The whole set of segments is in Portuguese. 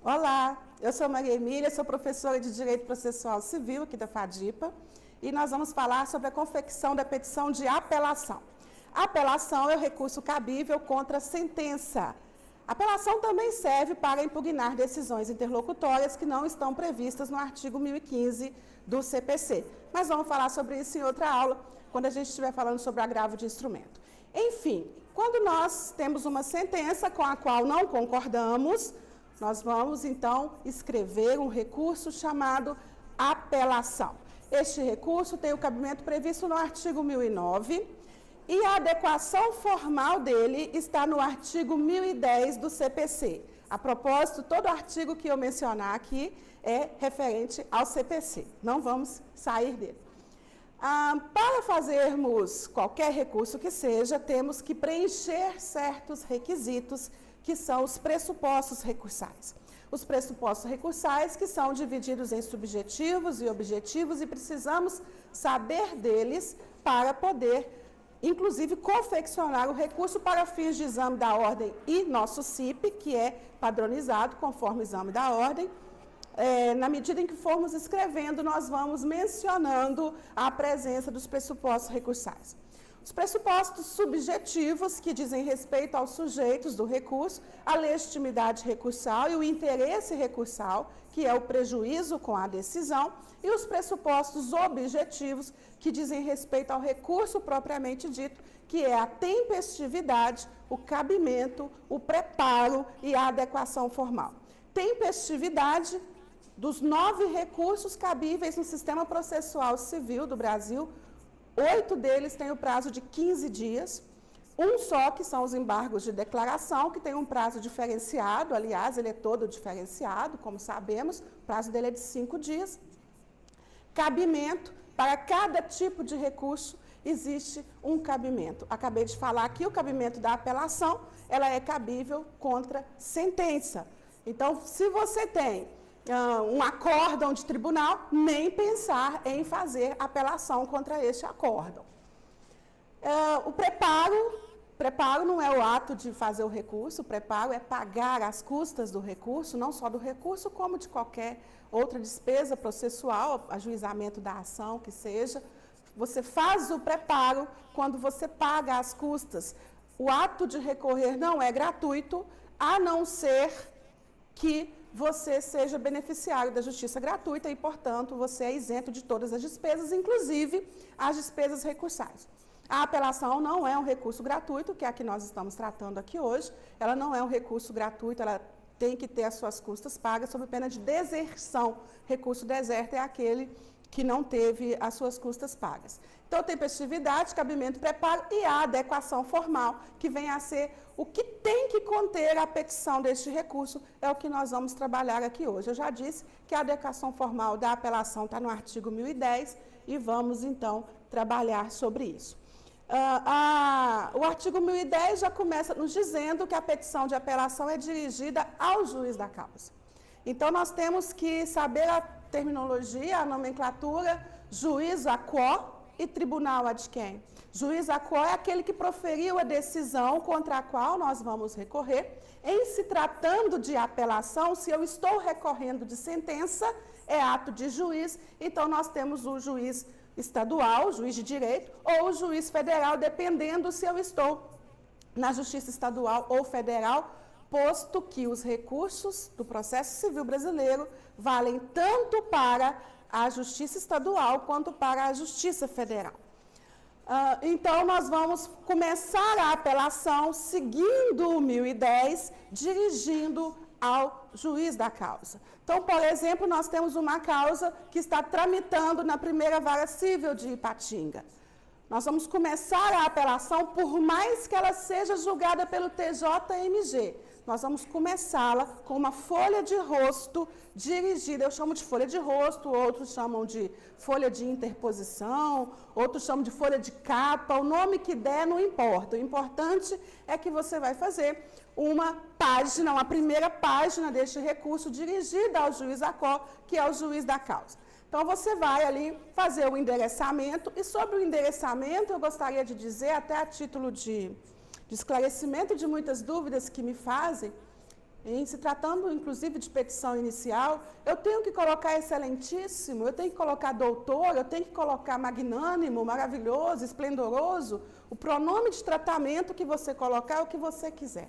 Olá, eu sou Maria Emília, sou professora de Direito Processual Civil aqui da FADIPA e nós vamos falar sobre a confecção da petição de apelação. A apelação é o recurso cabível contra a sentença. A apelação também serve para impugnar decisões interlocutórias que não estão previstas no artigo 1015 do CPC. Mas vamos falar sobre isso em outra aula, quando a gente estiver falando sobre agravo de instrumento. Enfim, quando nós temos uma sentença com a qual não concordamos, nós vamos, então, escrever um recurso chamado apelação. Este recurso tem o cabimento previsto no artigo 1009 e a adequação formal dele está no artigo 1010 do CPC. A propósito, todo artigo que eu mencionar aqui é referente ao CPC. Não vamos sair dele. Para fazermos qualquer recurso que seja, temos que preencher certos requisitos que são os pressupostos recursais. Os pressupostos recursais que são divididos em subjetivos e objetivos e precisamos saber deles para poder, inclusive, confeccionar o recurso para fins de exame da ordem e nosso CIP, que é padronizado conforme o exame da ordem. Na medida em que formos escrevendo, nós vamos mencionando a presença dos pressupostos recursais. Os pressupostos subjetivos, que dizem respeito aos sujeitos do recurso, a legitimidade recursal e o interesse recursal, que é o prejuízo com a decisão, e os pressupostos objetivos, que dizem respeito ao recurso propriamente dito, que é a tempestividade, o cabimento, o preparo e a adequação formal. Tempestividade, dos 9 recursos cabíveis no sistema processual civil do Brasil, 8 deles têm o prazo de 15 dias, um só, que são os embargos de declaração, que tem um prazo diferenciado, aliás, ele é todo diferenciado, como sabemos, o prazo dele é de 5 dias. Cabimento, para cada tipo de recurso existe um cabimento. Acabei de falar aqui, o cabimento da apelação, ela é cabível contra sentença. Então, se você tem um acórdão de tribunal, nem pensar em fazer apelação contra este acórdão. O preparo não é o ato de fazer o recurso, o preparo é pagar as custas do recurso, não só do recurso, como de qualquer outra despesa processual, ajuizamento da ação, que seja. Você faz o preparo quando você paga as custas. O ato de recorrer não é gratuito, a não ser que você seja beneficiário da justiça gratuita e, portanto, você é isento de todas as despesas, inclusive as despesas recursais. A apelação não é um recurso gratuito, que é a que nós estamos tratando aqui hoje. Ela não é um recurso gratuito, ela tem que ter as suas custas pagas sob pena de deserção. Recurso deserto é aquele que não teve as suas custas pagas. Então, tempestividade, cabimento, preparo e a adequação formal, que vem a ser o que tem que conter a petição deste recurso, é o que nós vamos trabalhar aqui hoje. Eu já disse que a adequação formal da apelação está no artigo 1010 e vamos, então, trabalhar sobre isso. O artigo 1010 já começa nos dizendo que a petição de apelação é dirigida ao juiz da causa. Então, nós temos que saber a terminologia, a nomenclatura, juiz a quo e tribunal ad quem. Juiz a quo é aquele que proferiu a decisão contra a qual nós vamos recorrer. Em se tratando de apelação, se eu estou recorrendo de sentença, é ato de juiz, então nós temos o juiz estadual, juiz de direito, ou o juiz federal, dependendo se eu estou na justiça estadual ou federal, posto que os recursos do processo civil brasileiro valem tanto para a justiça estadual quanto para a justiça federal. Então, nós vamos começar a apelação seguindo o 1010, dirigindo ao juiz da causa. Então, por exemplo, nós temos uma causa que está tramitando na primeira vara civil de Ipatinga. Nós vamos começar a apelação, por mais que ela seja julgada pelo TJMG. Nós vamos começá-la com uma folha de rosto dirigida, eu chamo de folha de rosto, outros chamam de folha de interposição, outros chamam de folha de capa, o nome que der não importa. O importante é que você vai fazer uma página, uma primeira página deste recurso dirigida ao juiz a quo, que é o juiz da causa. Então, você vai ali fazer o endereçamento, e sobre o endereçamento eu gostaria de dizer, até a título de esclarecimento de muitas dúvidas que me fazem, em se tratando inclusive de petição inicial, eu tenho que colocar excelentíssimo, eu tenho que colocar doutor, eu tenho que colocar magnânimo, maravilhoso, esplendoroso. O pronome de tratamento que você colocar é o que você quiser.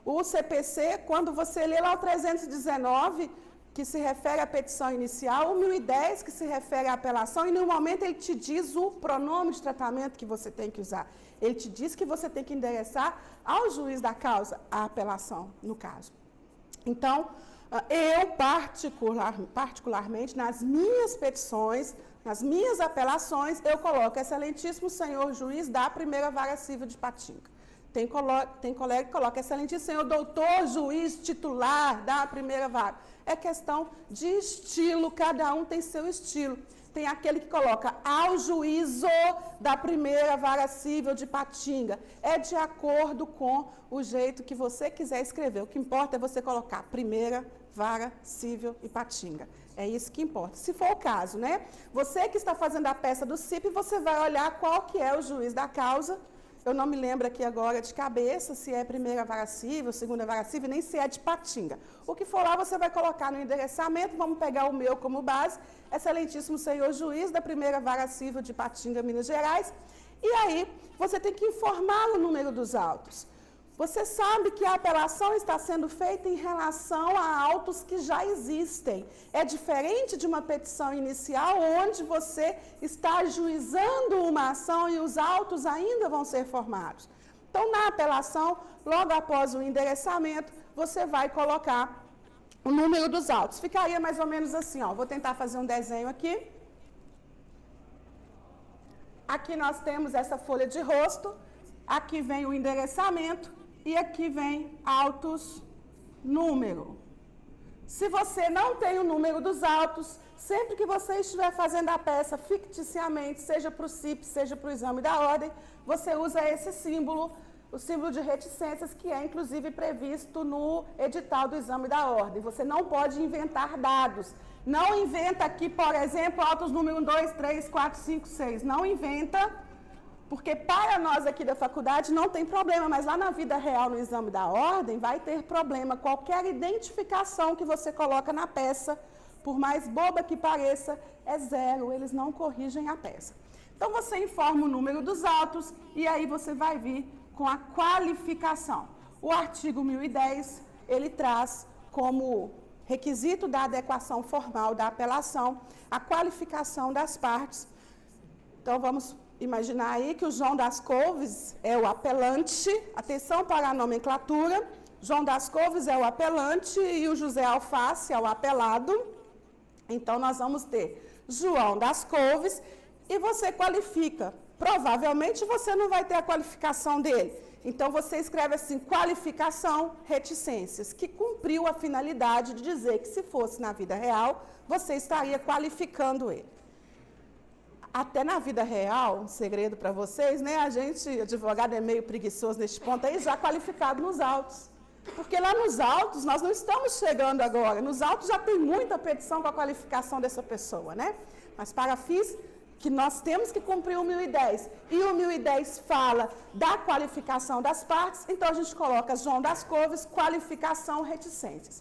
O CPC, quando você lê lá o 319, que se refere à petição inicial, o 1010, que se refere à apelação, e no momento ele te diz o pronome de tratamento que você tem que usar. Ele te diz que você tem que endereçar ao juiz da causa a apelação, no caso. Então, eu particularmente, nas minhas petições, nas minhas apelações, eu coloco excelentíssimo senhor juiz da primeira vara civil de Patinga. Tem colega que coloca excelentíssimo senhor doutor juiz titular da primeira vara. É questão de estilo, cada um tem seu estilo. Tem aquele que coloca ao juízo da primeira vara civil de Patinga. É de acordo com o jeito que você quiser escrever. O que importa é você colocar primeira vara civil e Patinga. É isso que importa. Se for o caso, né? Você que está fazendo a peça do CIP, você vai olhar qual que é o juiz da causa. Eu não me lembro aqui agora de cabeça se é primeira vara civil, segunda vara civil, nem se é de Patinga. O que for lá você vai colocar no endereçamento, vamos pegar o meu como base, excelentíssimo senhor juiz da primeira vara civil de Patinga, Minas Gerais, e aí você tem que informar o número dos autos. Você sabe que a apelação está sendo feita em relação a autos que já existem. É diferente de uma petição inicial, onde você está ajuizando uma ação e os autos ainda vão ser formados. Então, na apelação, logo após o endereçamento, você vai colocar o número dos autos. Ficaria mais ou menos assim, ó. Vou tentar fazer um desenho aqui. Aqui nós temos essa folha de rosto, aqui vem o endereçamento, e aqui vem autos, número. Se você não tem o número dos autos, sempre que você estiver fazendo a peça ficticiamente, seja para o CIP, seja para o exame da ordem, você usa esse símbolo, o símbolo de reticências, que é inclusive previsto no edital do exame da ordem. Você não pode inventar dados. Não inventa aqui, por exemplo, autos número 2, 3, 4, 5, 6. Não inventa. Porque para nós aqui da faculdade não tem problema, mas lá na vida real, no exame da ordem, vai ter problema. Qualquer identificação que você coloca na peça, por mais boba que pareça, é zero, eles não corrigem a peça. Então você informa o número dos autos e aí você vai vir com a qualificação. O artigo 1010, ele traz como requisito da adequação formal da apelação a qualificação das partes. Então vamos imaginar aí que o João das Couves é o apelante, atenção para a nomenclatura, João das Couves é o apelante e o José Alface é o apelado. Então, nós vamos ter João das Couves e você qualifica. Provavelmente você não vai ter a qualificação dele. Então, você escreve assim, qualificação, reticências, que cumpriu a finalidade de dizer que se fosse na vida real, você estaria qualificando ele. Até na vida real, um segredo para vocês, né? A gente, advogado, é meio preguiçoso neste ponto aí, já qualificado nos autos. Porque lá nos autos, nós não estamos chegando agora. Nos autos já tem muita petição com a qualificação dessa pessoa, né? Mas para fins que nós temos que cumprir o 1010. E o 1010 fala da qualificação das partes, então a gente coloca João das Couves, qualificação, reticências.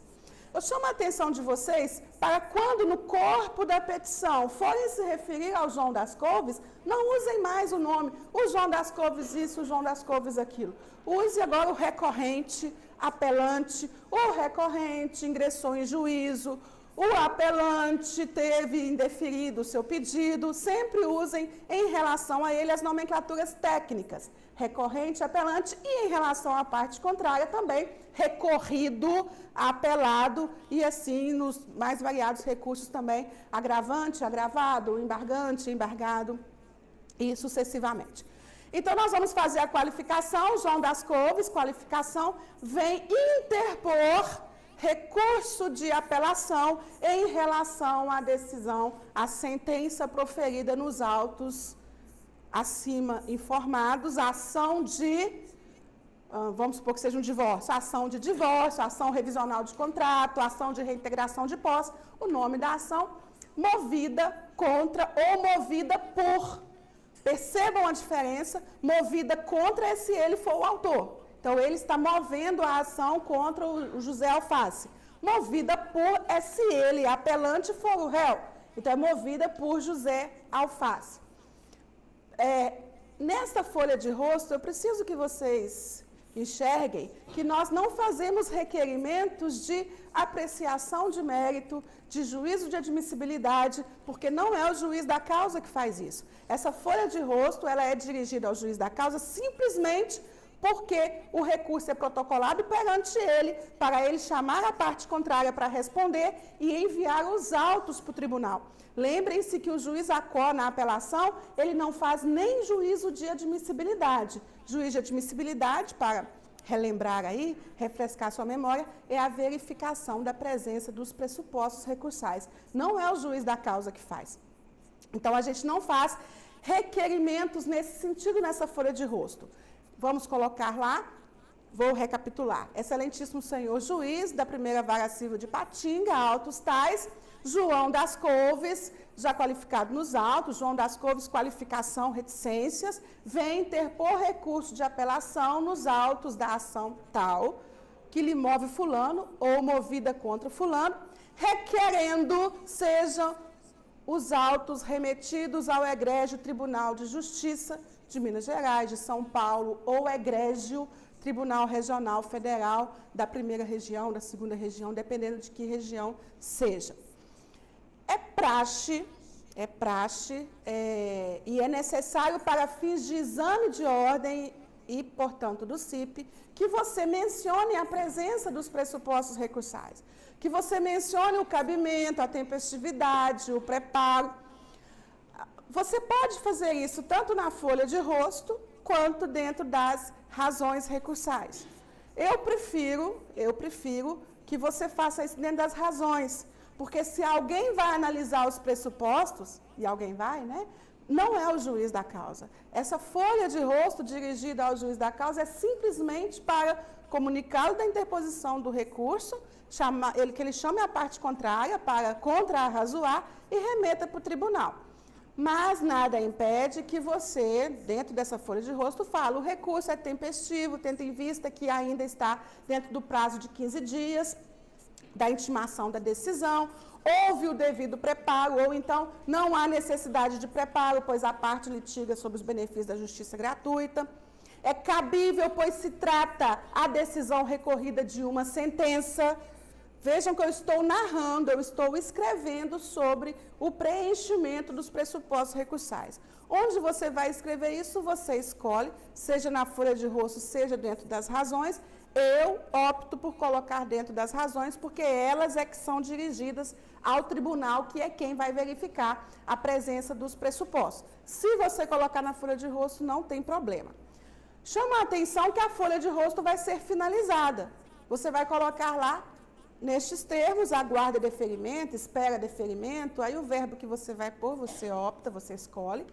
Eu chamo a atenção de vocês para quando no corpo da petição forem se referir ao João das Couves, não usem mais o nome, o João das Couves isso, o João das Couves aquilo. Use agora o recorrente, apelante, o recorrente ingressou em juízo, o apelante teve indeferido o seu pedido, sempre usem em relação a ele as nomenclaturas técnicas, recorrente, apelante e em relação à parte contrária também, recorrido, apelado e assim nos mais variados recursos também, agravante, agravado, embargante, embargado e sucessivamente. Então, nós vamos fazer a qualificação, João das Couves, qualificação, vem interpor recurso de apelação em relação à decisão, à sentença proferida nos autos acima informados, a ação de, vamos supor que seja um divórcio, a ação de divórcio, a ação revisional de contrato, a ação de reintegração de posse, o nome da ação, movida contra ou movida por. Percebam a diferença, movida contra se ele for o autor. Então, ele está movendo a ação contra o José Alface. Movida por, se ele, apelante, for o réu. Então, é movida por José Alface. Nesta folha de rosto, eu preciso que vocês enxerguem que nós não fazemos requerimentos de apreciação de mérito, de juízo de admissibilidade, porque não é o juiz da causa que faz isso. Essa folha de rosto, ela é dirigida ao juiz da causa simplesmente porque o recurso é protocolado perante ele, para ele chamar a parte contrária para responder e enviar os autos para o tribunal. Lembrem-se que o juiz ACO, na apelação, ele não faz nem juízo de admissibilidade. Juiz de admissibilidade, para relembrar aí, refrescar sua memória, é a verificação da presença dos pressupostos recursais. Não é o juiz da causa que faz. Então, a gente não faz requerimentos nesse sentido nessa folha de rosto. Vamos colocar lá, vou recapitular. Excelentíssimo senhor juiz da primeira vara civil de Patinga, autos tais, João das Couves, já qualificado nos autos, João das Couves, qualificação, reticências, vem interpor recurso de apelação nos autos da ação tal, que lhe move fulano ou movida contra fulano, requerendo sejam os autos remetidos ao egrégio Tribunal de Justiça de Minas Gerais, de São Paulo, ou egrégio Tribunal Regional Federal da primeira região, da segunda região, dependendo de que região seja. É praxe e é necessário para fins de exame de ordem e, portanto, do CIP, que você mencione a presença dos pressupostos recursais, que você mencione o cabimento, a tempestividade, o preparo. Você pode fazer isso tanto na folha de rosto, quanto dentro das razões recursais. Eu prefiro que você faça isso dentro das razões, porque se alguém vai analisar os pressupostos, e alguém vai, né? Não é o juiz da causa. Essa folha de rosto dirigida ao juiz da causa é simplesmente para comunicá-lo da interposição do recurso, que ele chame a parte contrária para contra-arrazoar e remeta para o tribunal. Mas nada impede que você, dentro dessa folha de rosto, fale: o recurso é tempestivo, tendo em vista que ainda está dentro do prazo de 15 dias da intimação da decisão, houve o devido preparo, ou então não há necessidade de preparo, pois a parte litiga sobre os benefícios da justiça gratuita. É cabível, pois se trata a decisão recorrida de uma sentença. Vejam que eu estou narrando, eu estou escrevendo sobre o preenchimento dos pressupostos recursais. Onde você vai escrever isso, você escolhe, seja na folha de rosto, seja dentro das razões. Eu opto por colocar dentro das razões, porque elas é que são dirigidas ao tribunal, que é quem vai verificar a presença dos pressupostos. Se você colocar na folha de rosto, não tem problema. Chama a atenção que a folha de rosto vai ser finalizada. Você vai colocar lá, nestes termos, aguarda deferimento, espera deferimento, aí o verbo que você vai pôr, você opta, você escolhe.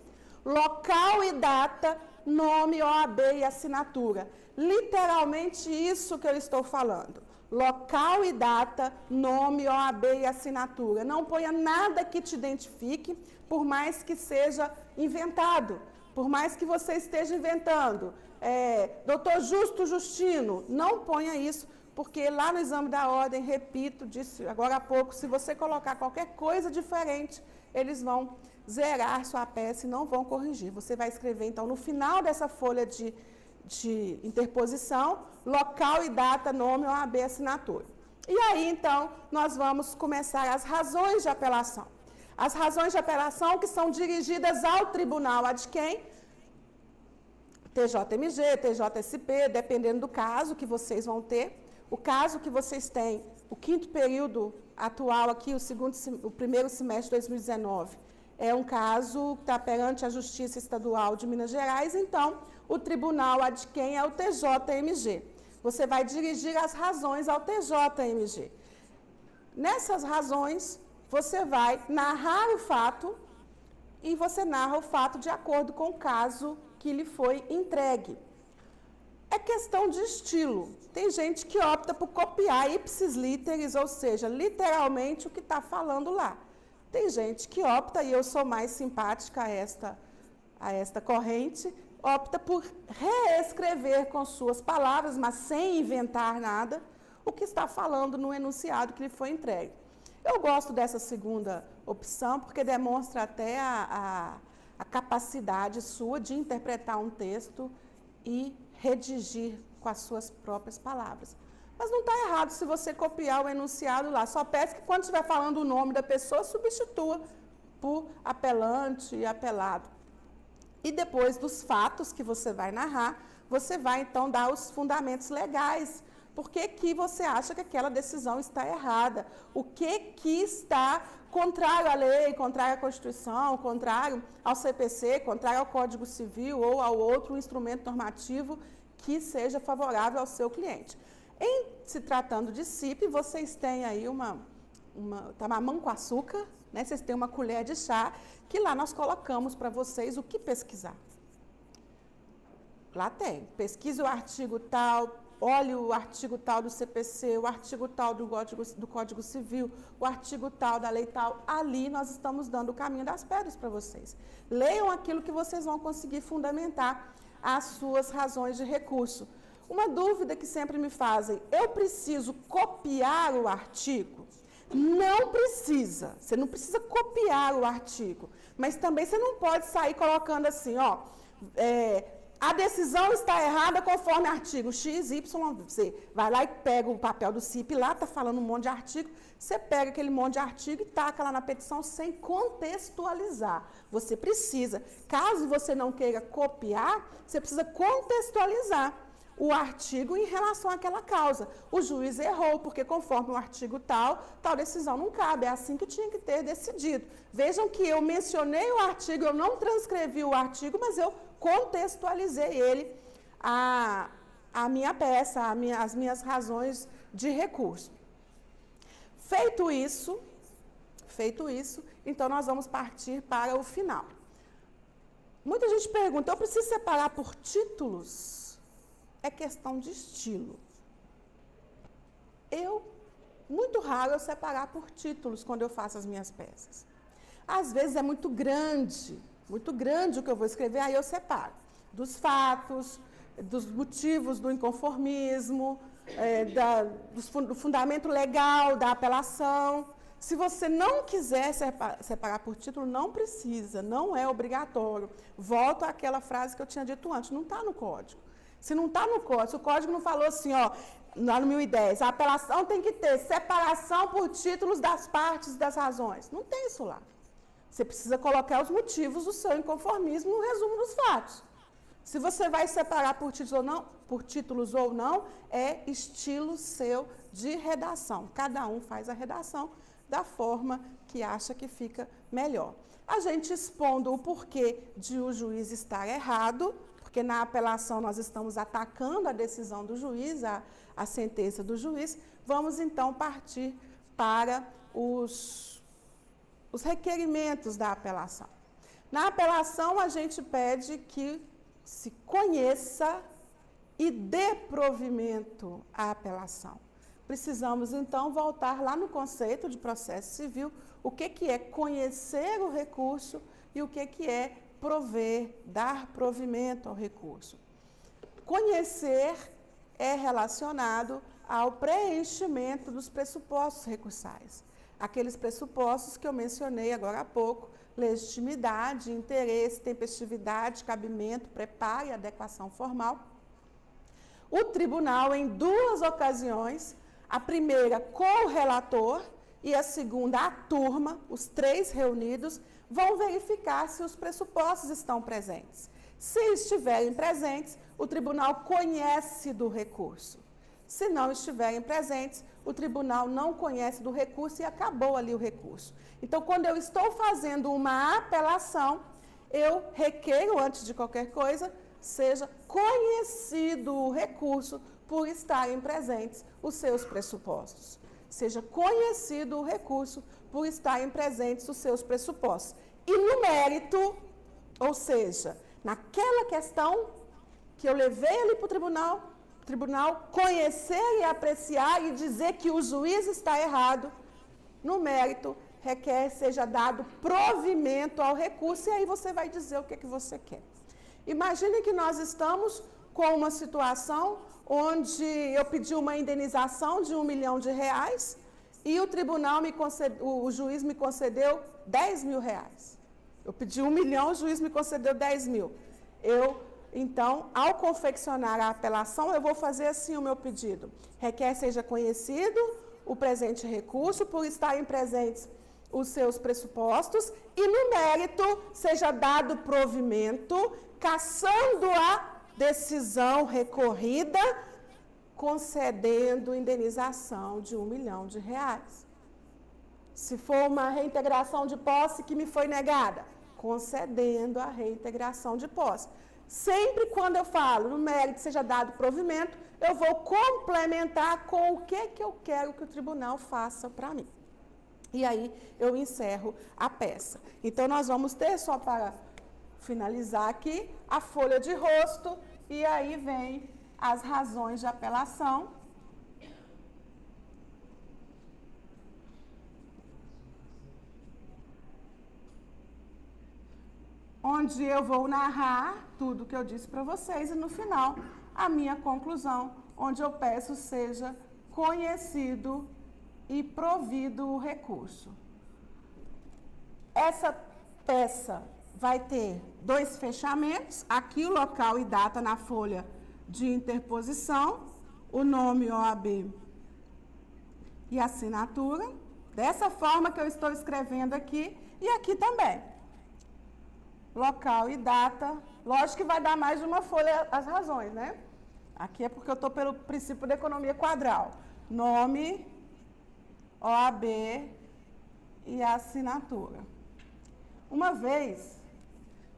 Local e data, nome, OAB e assinatura. Literalmente isso que eu estou falando. Local e data, nome, OAB e assinatura. Não ponha nada que te identifique, por mais que seja inventado, por mais que você esteja inventando. Doutor Justo Justino, não ponha isso, porque lá no exame da ordem, repito, disse agora há pouco, se você colocar qualquer coisa diferente, eles vão zerar sua peça e não vão corrigir. Você vai escrever, então, no final dessa folha de interposição, local e data, nome, OAB, assinatura. E aí, então, nós vamos começar as razões de apelação. As razões de apelação que são dirigidas ao tribunal, a de quem? TJMG, TJSP, dependendo do caso que vocês vão ter. O caso que vocês têm, o quinto período atual aqui, o primeiro semestre de 2019, é um caso que está perante a Justiça Estadual de Minas Gerais, então o tribunal a de quem é o TJMG. Você vai dirigir as razões ao TJMG. Nessas razões, você vai narrar o fato e você narra o fato de acordo com o caso que lhe foi entregue. É questão de estilo. Tem gente que opta por copiar ipsis literis, ou seja, literalmente o que está falando lá. Tem gente que opta, e eu sou mais simpática a esta corrente, opta por reescrever com suas palavras, mas sem inventar nada, o que está falando no enunciado que lhe foi entregue. Eu gosto dessa segunda opção porque demonstra até a capacidade sua de interpretar um texto e redigir com as suas próprias palavras. Mas não está errado se você copiar o enunciado lá. Só peço que quando estiver falando o nome da pessoa, substitua por apelante e apelado. E depois dos fatos que você vai narrar, você vai então dar os fundamentos legais. Por que você acha que aquela decisão está errada? O que está contrário à lei, contrário à Constituição, contrário ao CPC, contrário ao Código Civil ou ao outro instrumento normativo que seja favorável ao seu cliente. Em se tratando de CIP, vocês têm aí uma mamão com açúcar, né? Vocês têm uma colher de chá, que lá nós colocamos para vocês o que pesquisar. Lá tem, pesquise o artigo tal, olhe o artigo tal do CPC, o artigo tal do Código Civil, o artigo tal da lei tal. Ali nós estamos dando o caminho das pedras para vocês. Leiam aquilo que vocês vão conseguir fundamentar as suas razões de recurso. Uma dúvida que sempre me fazem, eu preciso copiar o artigo? Não precisa, você não precisa copiar o artigo, mas também você não pode sair colocando assim, ó, a decisão está errada conforme artigo X, Y, Z. Vai lá e pega o papel do CIP lá, está falando um monte de artigo, você pega aquele monte de artigo e taca lá na petição sem contextualizar. Você precisa, caso você não queira copiar, você precisa contextualizar o artigo em relação àquela causa. O juiz errou, porque conforme o artigo tal decisão não cabe. É assim que tinha que ter decidido. Vejam que eu mencionei o artigo, eu não transcrevi o artigo, mas eu contextualizei ele, a minha peça, as minhas razões de recurso. Feito isso, então nós vamos partir para o final. Muita gente pergunta, eu preciso separar por títulos? É questão de estilo. Muito raro eu separar por títulos quando eu faço as minhas peças. Às vezes é muito grande o que eu vou escrever, aí eu separo. Dos fatos, dos motivos do inconformismo, do fundamento legal da apelação. Se você não quiser separar por título, não precisa, não é obrigatório. Volto àquela frase que eu tinha dito antes, não está no código. Se não está no código, se o código não falou assim, ó, lá no 1010, a apelação tem que ter separação por títulos das partes e das razões. Não tem isso lá. Você precisa colocar os motivos do seu inconformismo no resumo dos fatos. Se você vai separar por títulos ou não, é estilo seu de redação. Cada um faz a redação da forma que acha que fica melhor. A gente expondo o porquê de o juiz estar errado, porque na apelação nós estamos atacando a decisão do juiz, a sentença do juiz, vamos então partir para os requerimentos da apelação. Na apelação, a gente pede que se conheça e dê provimento à apelação. Precisamos, então, voltar lá no conceito de processo civil, o que é conhecer o recurso e o que é prover, dar provimento ao recurso. Conhecer é relacionado ao preenchimento dos pressupostos recursais. Aqueles pressupostos que eu mencionei agora há pouco, legitimidade, interesse, tempestividade, cabimento, preparo e adequação formal. O tribunal, em 2 ocasiões, a primeira com o relator e a segunda a turma, os 3 reunidos, vão verificar se os pressupostos estão presentes. Se estiverem presentes, o tribunal conhece do recurso. Se não estiverem presentes, o tribunal não conhece do recurso e acabou ali o recurso. Então, quando eu estou fazendo uma apelação, eu requeiro, antes de qualquer coisa, seja conhecido o recurso por estarem presentes os seus pressupostos. Seja conhecido o recurso por estarem presentes os seus pressupostos. E no mérito, ou seja, naquela questão que eu levei ali para o tribunal conhecer e apreciar e dizer que o juiz está errado, no mérito, requer seja dado provimento ao recurso e aí você vai dizer o que você quer. Imaginem que nós estamos com uma situação onde eu pedi uma indenização de R$1 milhão e o tribunal o juiz me concedeu R$10.000. Eu pedi R$1 milhão, o juiz me concedeu 10 mil. Então, ao confeccionar a apelação, eu vou fazer assim o meu pedido. Requer seja conhecido o presente recurso por estarem presentes os seus pressupostos e, no mérito, seja dado provimento, cassando a decisão recorrida, concedendo indenização de R$1 milhão. Se for uma reintegração de posse que me foi negada, concedendo a reintegração de posse. Sempre quando eu falo no mérito seja dado provimento, eu vou complementar com o que eu quero que o tribunal faça para mim. E aí eu encerro a peça. Então nós vamos ter, só para finalizar aqui, a folha de rosto e aí vem as razões de apelação. Onde eu vou narrar tudo que eu disse para vocês e, no final, a minha conclusão, onde eu peço seja conhecido e provido o recurso. Essa peça vai ter 2 fechamentos, aqui o local e data na folha de interposição, o nome OAB e a assinatura, dessa forma que eu estou escrevendo aqui, e aqui também. Local e data, lógico que vai dar mais de uma folha as razões, né? Aqui é porque eu estou pelo princípio da economia quadral. Nome, OAB e a assinatura. Uma vez,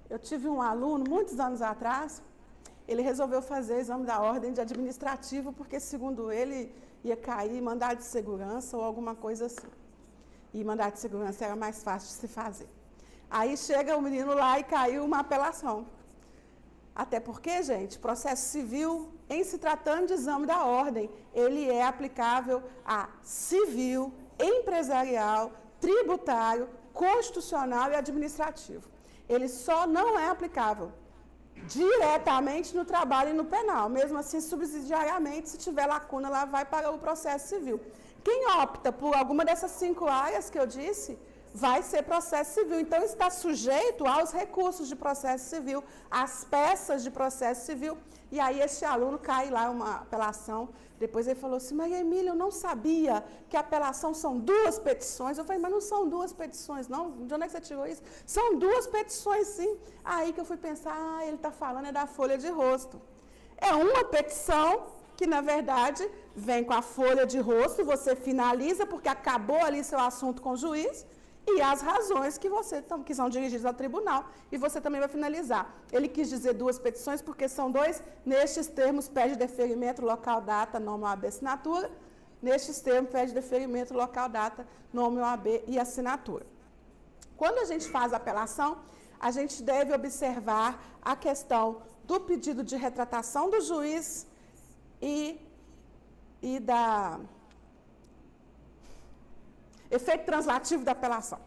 eu tive um aluno, muitos anos atrás, ele resolveu fazer exame da ordem de administrativo, porque, segundo ele, ia cair mandado de segurança ou alguma coisa assim. E mandado de segurança era mais fácil de se fazer. Aí chega o menino lá e caiu uma apelação. Até porque, gente, processo civil, em se tratando de exame da ordem, ele é aplicável a civil, empresarial, tributário, constitucional e administrativo. Ele só não é aplicável diretamente no trabalho e no penal. Mesmo assim, subsidiariamente, se tiver lacuna, lá vai para o processo civil. Quem opta por alguma dessas 5 áreas que eu disse, vai ser processo civil. Então, está sujeito aos recursos de processo civil, às peças de processo civil. E aí, esse aluno cai lá uma apelação. Depois ele falou assim, Maria Emília, eu não sabia que a apelação são 2 petições. Eu falei, mas não são 2 petições, não? De onde é que você tirou isso? São 2 petições, sim. Aí que eu fui pensar, ele está falando é da folha de rosto. É uma petição que, na verdade, vem com a folha de rosto, você finaliza, porque acabou ali seu assunto com o juiz, e as razões que são dirigidas ao tribunal, e você também vai finalizar. Ele quis dizer 2 petições, porque são 2, nestes termos, pede deferimento, local, data, nome, OAB, assinatura. Nestes termos, pede deferimento, local, data, nome, OAB e assinatura. Quando a gente faz a apelação, a gente deve observar a questão do pedido de retratação do juiz e da efeito translativo da apelação.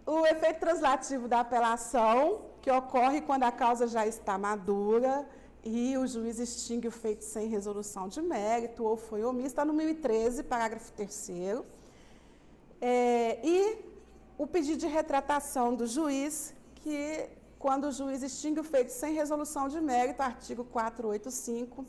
O efeito translativo da apelação, que ocorre quando a causa já está madura e o juiz extingue o feito sem resolução de mérito ou foi omisso, está no 1013, parágrafo 3º. E o pedido de retratação do juiz, que quando o juiz extingue o feito sem resolução de mérito, artigo 485,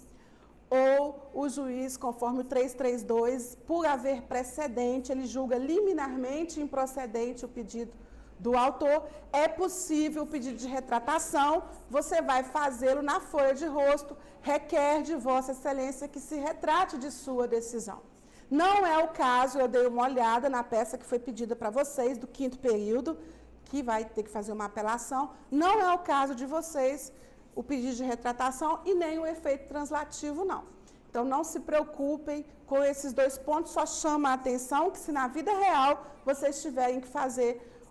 ou o juiz, conforme o 332, por haver precedente, ele julga liminarmente improcedente o pedido do autor, é possível o pedido de retratação, você vai fazê-lo na folha de rosto, requer de Vossa Excelência que se retrate de sua decisão. Não é o caso, eu dei uma olhada na peça que foi pedida para vocês, do 5º período, que vai ter que fazer uma apelação, não é o caso de vocês, o pedido de retratação e nem o efeito translativo, não. Então, não se preocupem com esses 2 pontos, só chama a atenção que se na vida real vocês tiverem que fazer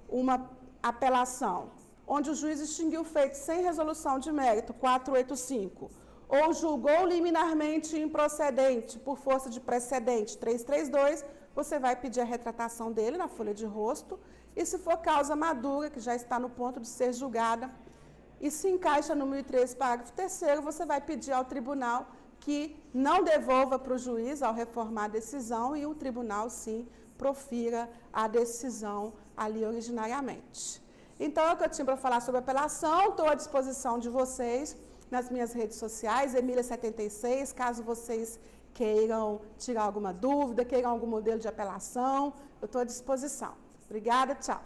uma apelação, onde o juiz extinguiu o feito sem resolução de mérito, 485, ou julgou liminarmente improcedente por força de precedente, 332, você vai pedir a retratação dele na folha de rosto, e se for causa madura, que já está no ponto de ser julgada, e se encaixa no 1013, parágrafo 3º, você vai pedir ao tribunal que não devolva para o juiz ao reformar a decisão e o tribunal, sim, profira a decisão ali originariamente. Então, é o que eu tinha para falar sobre apelação, estou à disposição de vocês nas minhas redes sociais, Emília76, caso vocês queiram tirar alguma dúvida, queiram algum modelo de apelação, eu estou à disposição. Obrigada, tchau.